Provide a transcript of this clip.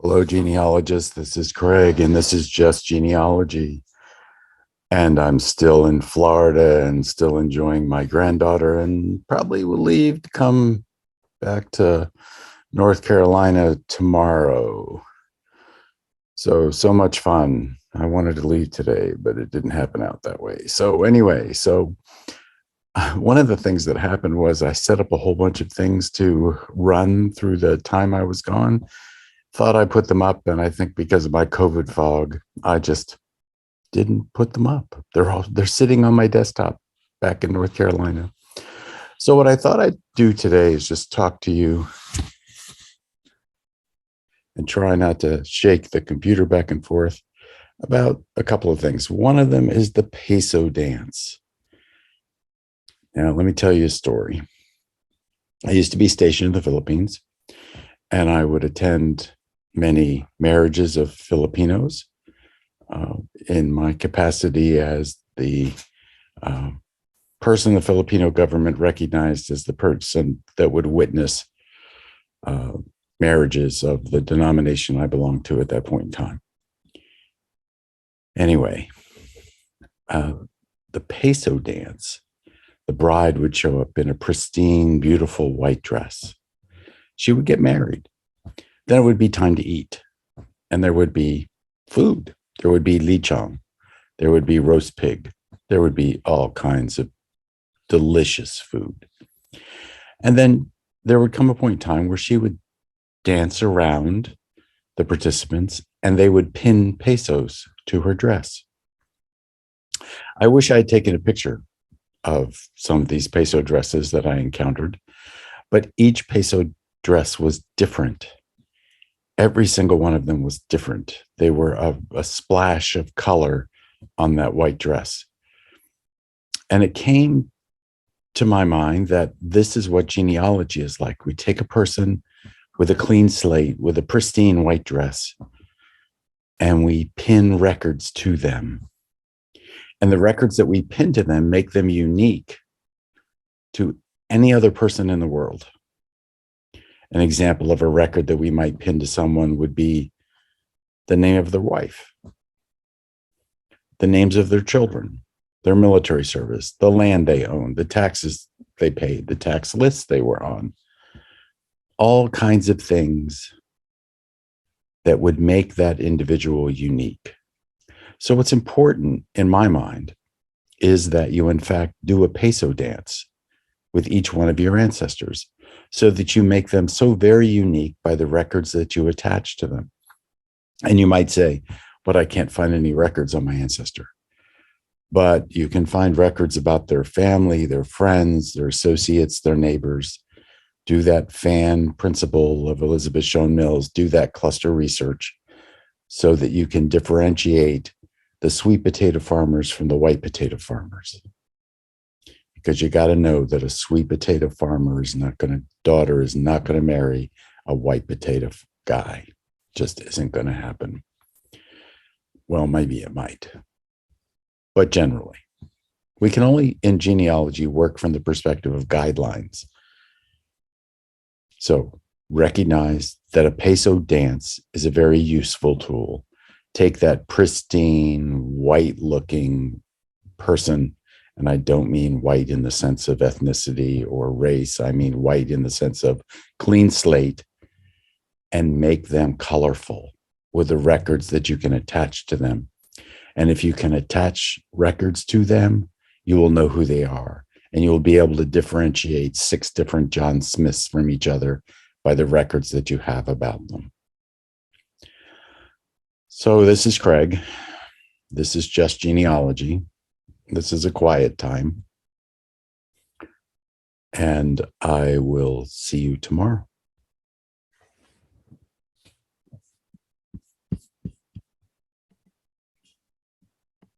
Hello, genealogist. This is Craig, and this is just genealogy. And I'm still in Florida and still enjoying my granddaughter, and probably will leave to come back to North Carolina tomorrow. So much fun. I wanted to leave today, but it didn't happen out that way. So one of the things that happened was I set up a whole bunch of things to run through the time I was gone. Thought I put them up, and I think because of my COVID fog, I just didn't put them up. They're sitting on my desktop back in North Carolina. So what I thought I'd do today is just talk to you and try not to shake the computer back and forth about a couple of things. One of them is the Peso dance. Now, let me tell you a story. I used to be stationed in the Philippines, and I would attend many marriages of Filipinos in my capacity as the person the Filipino government recognized as the person that would witness marriages of the denomination I belonged to at that point in time. Anyway, the Peso dance, the bride would show up in a pristine, beautiful white dress. She would get married. Then it would be time to eat, and there would be food. There would be lechon. There would be roast pig. There would be all kinds of delicious food. And then there would come a point in time where she would dance around the participants, and they would pin pesos to her dress. I wish I had taken a picture of some of these peso dresses that I encountered, but each peso dress was different. Every single one of them was different. They were a splash of color on that white dress. And it came to my mind that this is what genealogy is like. We take a person with a clean slate, with a pristine white dress, and we pin records to them. And the records that we pin to them make them unique to any other person in the world. An example of a record that we might pin to someone would be the name of their wife, the names of their children, their military service, the land they owned, the taxes they paid, the tax lists they were on, all kinds of things that would make that individual unique. So what's important in my mind is that you, in fact, do a peso dance with each one of your ancestors, so that you make them so very unique by the records that you attach to them. And you might say, but I can't find any records on my ancestor. But you can find records about their family, their friends, their associates, their neighbors. Do that fan principle of Elizabeth Shown Mills, do that cluster research so that you can differentiate the sweet potato farmers from the white potato farmers. Because you got to know that a sweet potato farmer daughter is not going to marry a white potato guy. Just isn't going to happen. Well, maybe it might. But generally, we can only in genealogy work from the perspective of guidelines. So recognize that a peso dance is a very useful tool. Take that pristine, white-looking person, and I don't mean white in the sense of ethnicity or race. I mean white in the sense of clean slate, and make them colorful with the records that you can attach to them. And if you can attach records to them, you will know who they are. And you will be able to differentiate 6 different John Smiths from each other by the records that you have about them. So this is Craig. This is just genealogy. This is a quiet time. And I will see you tomorrow.